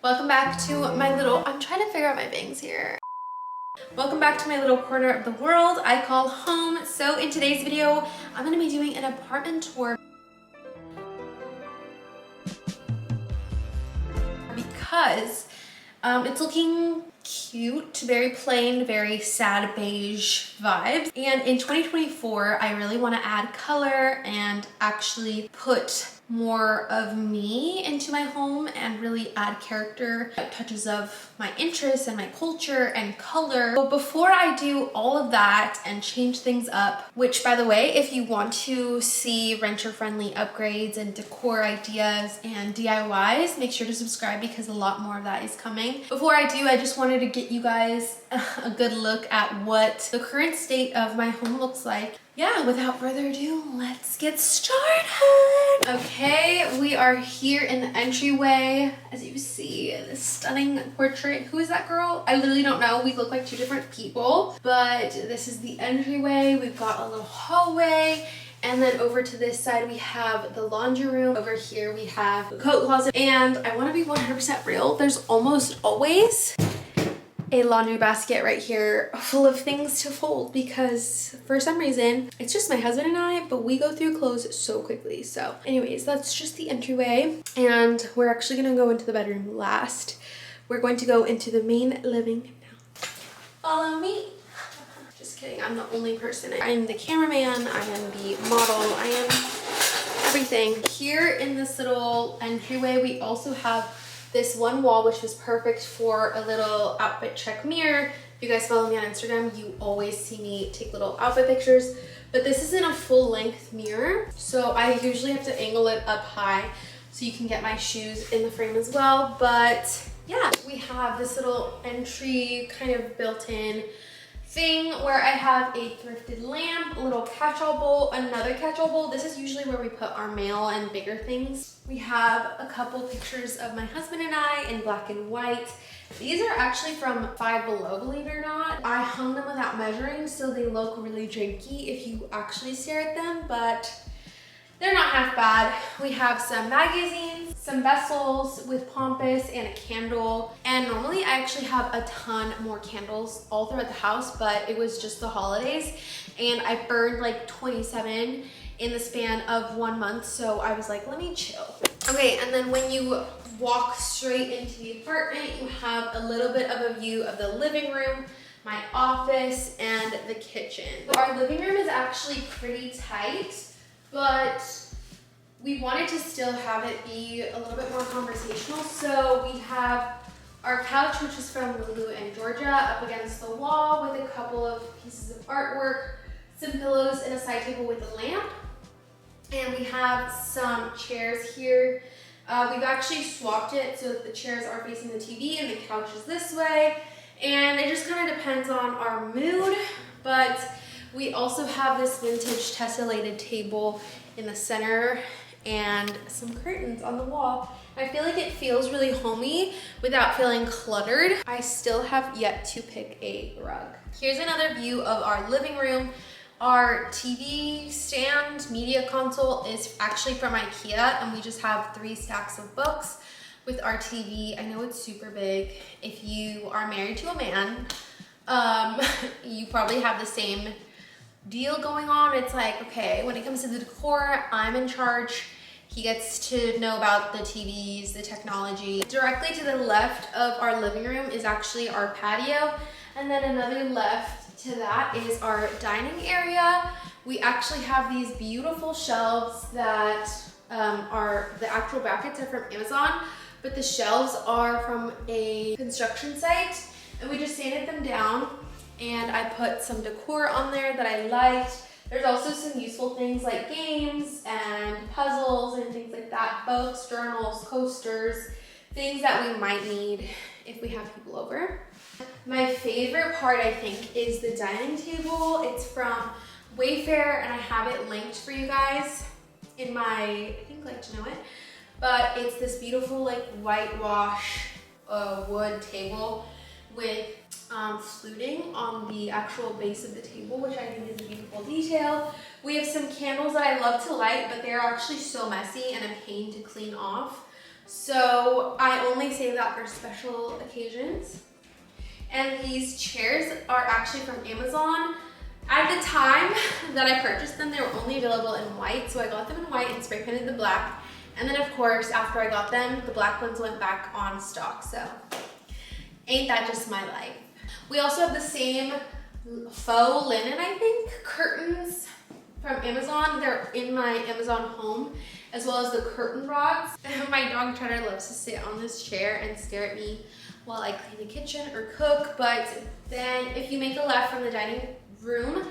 Welcome back to my little, I'm trying to figure out my bangs here. Welcome back to my little corner of the world I call home. So in today's video, I'm gonna be doing an apartment tour because it's looking cute, very plain, very sad beige vibes. And in 2024, I really want to add color and actually put more of me into my home and really add character, touches of my interests and my culture and color. But before I do all of that and change things up, which by the way, if you want to see renter-friendly upgrades and decor ideas and DIYs, make sure to subscribe because a lot more of that is coming. Before I do, I just wanted to get you guys a good look at what the current state of my home looks like. Yeah, without further ado, let's get started. Okay, we are here in the entryway. As you see, this stunning portrait. Who is that girl? I literally don't know. We look like two different people, but this is the entryway. We've got a little hallway. And then over to this side, we have the laundry room. Over here, we have the coat closet. And I want to be 100% real. There's almost always a laundry basket right here full of things to fold because for some reason it's just my husband and I, but we go through clothes so quickly. So anyways, that's just the entryway, and we're actually gonna go into the bedroom last. We're going to go into the main living now. Follow me. Just kidding, I'm the only person. I'm the cameraman, I am the model, I am everything. Here in this little entryway, we also have this one wall, which is perfect for a little outfit check mirror. If you guys follow me on Instagram, you always see me take little outfit pictures, but this isn't a full length mirror. So I usually have to angle it up high so you can get my shoes in the frame as well. But yeah, we have this little entry kind of built-in thing where I have a thrifted lamp, a little catch-all bowl, another catch-all bowl. This is usually where we put our mail and bigger things. We have a couple pictures of my husband and I in black and white. These are actually from Five Below, believe it or not. I hung them without measuring, so they look really janky if you actually stare at them, but they're not half bad. We have some magazines, some vessels with pompous, and a candle. And normally I actually have a ton more candles all throughout the house, but it was just the holidays and I burned like 27 in the span of 1 month. So I was like, let me chill. Okay, and then when you walk straight into the apartment, you have a little bit of a view of the living room, my office, and the kitchen. So our living room is actually pretty tight, but we wanted to still have it be a little bit more conversational. So we have our couch, which is from Lulu and Georgia, up against the wall with a couple of pieces of artwork, some pillows, and a side table with a lamp. And we have some chairs here. We've actually swapped it so that the chairs are facing the TV and the couch is this way. And it just kind of depends on our mood, but we also have this vintage tessellated table in the center and some curtains on the wall. I feel like it feels really homey without feeling cluttered. I still have yet to pick a rug. Here's another view of our living room. Our TV stand media console is actually from IKEA, and we just have 3 stacks of books with our TV. I know it's super big. If you are married to a man, you probably have the same deal going on. It's like, okay, when it comes to the decor, I'm in charge. He gets to know about the TVs, the technology. Directly to the left of our living room is actually our patio, and then another left to that is our dining area. We actually have these beautiful shelves that are, the actual brackets are from Amazon, but the shelves are from a construction site, and we just sanded them down. And I put some decor on there that I liked. There's also some useful things like games and puzzles and things like that. Books, journals, coasters, things that we might need if we have people over. My favorite part, I think, is the dining table. It's from Wayfair, and I have it linked for you guys in my, I think, like to know it. But it's this beautiful like whitewash wood table with fluting on the actual base of the table, which I think is a beautiful detail. We have some candles that I love to light, but they're actually so messy and a pain to clean off. So I only save that for special occasions. And these chairs are actually from Amazon. At the time that I purchased them, they were only available in white, so I got them in white and spray painted the black. And then of course, after I got them, the black ones went back on stock, so ain't that just my life. We also have the same faux linen, I think, curtains from Amazon. They're in my Amazon home, as well as the curtain rods. My dog Treader loves to sit on this chair and stare at me while I clean the kitchen or cook, but then if you make a left from the dining room,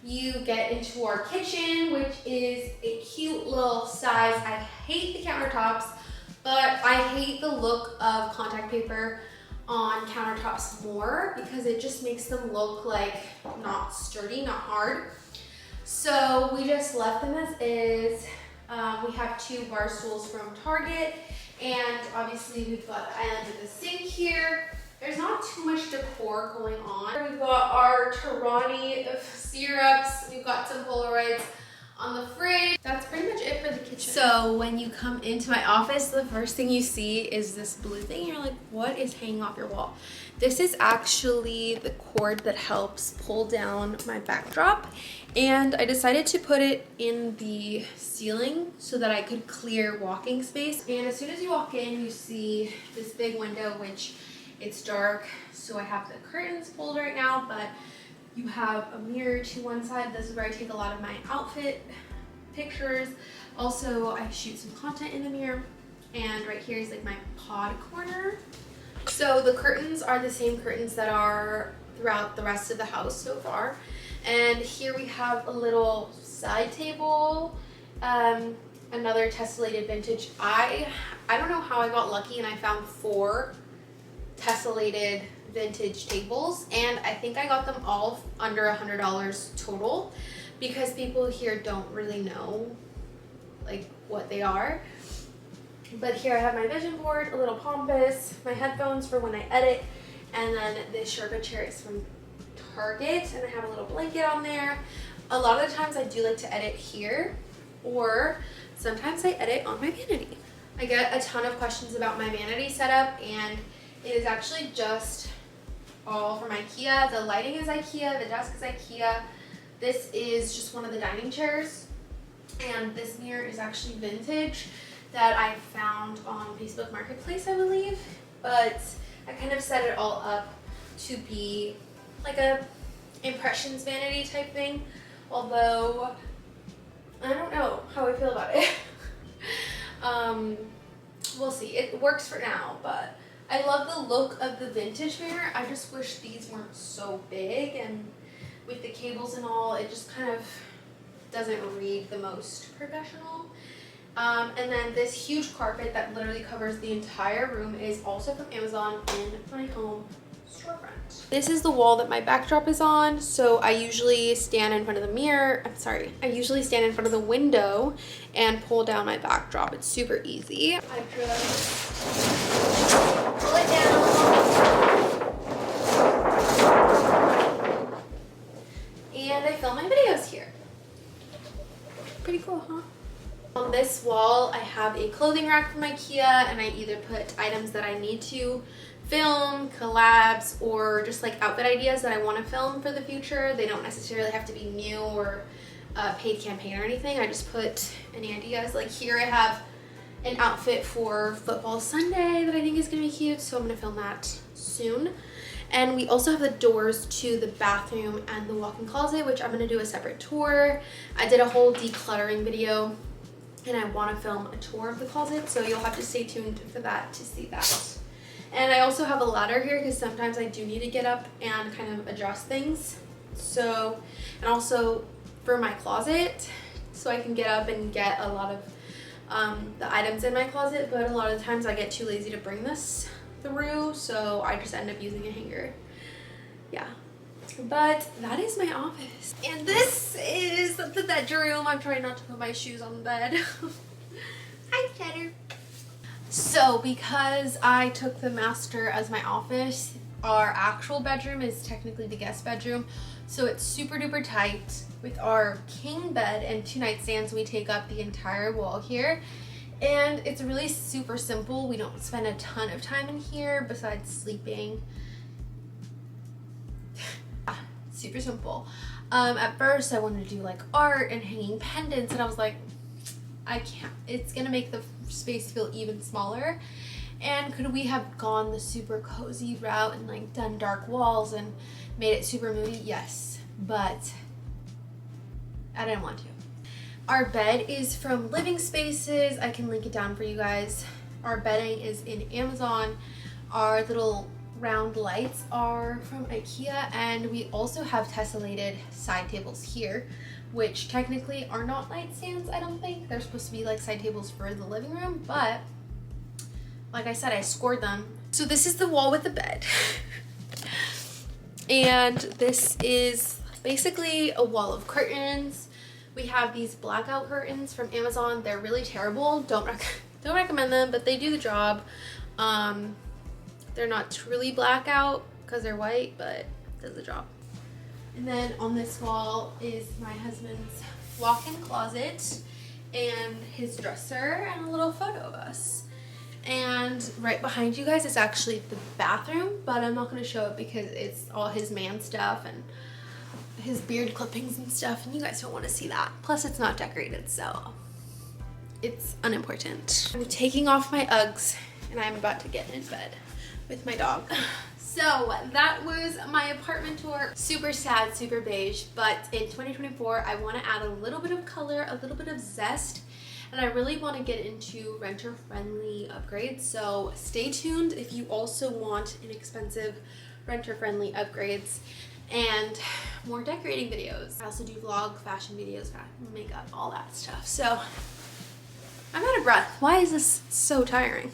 you get into our kitchen, which is a cute little size. I hate the countertops, but I hate the look of contact paper on countertops more because it just makes them look like not sturdy, not hard. So we just left them as is. We have 2 bar stools from Target, and obviously we've got the island of the sink here. There's not too much decor going on. We've got our Tarani of syrups. We've got some Polaroids on the fridge. That's pretty much it for the kitchen. So when you come into my office, the first thing you see is this blue thing. You're like, what is hanging off your wall? This is actually the cord that helps pull down my backdrop. And I decided to put it in the ceiling so that I could clear walking space. And as soon as you walk in, you see this big window, which it's dark, so I have the curtains pulled right now, but you have a mirror to one side. This is where I take a lot of my outfit pictures. Also, I shoot some content in the mirror. And right here is like my pod corner. So the curtains are the same curtains that are throughout the rest of the house so far. And here we have a little side table, another tessellated vintage. I don't know how I got lucky and I found 4 tessellated vintage tables, and I think I got them all under $100 total because people here don't really know like what they are. But here I have my vision board, a little pompous, my headphones for when I edit, and then this Sherpa chair is from Target, and I have a little blanket on there. A lot of the times I do like to edit here, or sometimes I edit on my vanity. I get a ton of questions about my vanity setup, and it is actually just all from IKEA. The lighting is IKEA, the desk is IKEA. This is just one of the dining chairs, and this mirror is actually vintage that I found on Facebook Marketplace, I believe. But I kind of set it all up to be like a impressions vanity type thing, although I don't know how I feel about it. We'll see. It works for now, but I love the look of the vintage mirror. I just wish these weren't so big, and with the cables and all, it just kind of doesn't read the most professional. And then this huge carpet that literally covers the entire room is also from Amazon in my home storefront. This is the wall that my backdrop is on, so I usually stand in front of the mirror. I usually stand in front of the window and pull down my backdrop. It's super easy. I just pull it down, and I film my videos here. Pretty cool, huh? On this wall, I have a clothing rack from IKEA, and I either put items that I need to film, collabs, or just like outfit ideas that I want to film for the future. They don't necessarily have to be new or a paid campaign or anything. I just put any ideas. Like here I have an outfit for football Sunday that I think is going to be cute, so I'm going to film that soon. And we also have the doors to the bathroom and the walk-in closet, which I'm going to do a separate tour. I did a whole decluttering video, and I want to film a tour of the closet, so you'll have to stay tuned for that to see that. And I also have a ladder here because sometimes I do need to get up and kind of adjust things. So, and also for my closet, so I can get up and get a lot of the items in my closet, but a lot of the times I get too lazy to bring this through, so I just end up using a hanger. Yeah. But that is my office. And this is the bedroom. I'm trying not to put my shoes on the bed. Hi, Cheddar. So because I took the master as my office, our actual bedroom is technically the guest bedroom. So it's super duper tight. With our king bed and 2 nightstands, we take up the entire wall here. And it's really super simple. We don't spend a ton of time in here besides sleeping. Super simple. At first I wanted to do like art and hanging pendants, and I was like, I can't. It's gonna make the space feel even smaller. And could we have gone the super cozy route and like done dark walls and made it super moody? Yes, but I didn't want to. Our bed is from Living Spaces. I can link it down for you guys. Our bedding is in Amazon. Our little round lights are from IKEA, and we also have tessellated side tables here, which technically are not nightstands, I don't think. They're supposed to be like side tables for the living room, but like I said, I scored them. So this is the wall with the bed. And this is basically a wall of curtains. We have these blackout curtains from Amazon. They're really terrible. Don't recommend them, but they do the job. They're not truly blackout because they're white, but does the job. And then on this wall is my husband's walk-in closet and his dresser and a little photo of us. And right behind you guys is actually the bathroom, but I'm not going to show it because it's all his man stuff and his beard clippings and stuff, and you guys don't want to see that. Plus it's not decorated, so it's unimportant. I'm taking off my Uggs and I'm about to get in bed with my dog. So that was my apartment tour. Super sad, super beige, but in 2024 I want to add a little bit of color, a little bit of zest, and I really want to get into renter-friendly upgrades. So stay tuned if you also want inexpensive renter-friendly upgrades and more decorating videos. I also do vlog, fashion videos, makeup, all that stuff. So I'm out of breath. Why is this so tiring?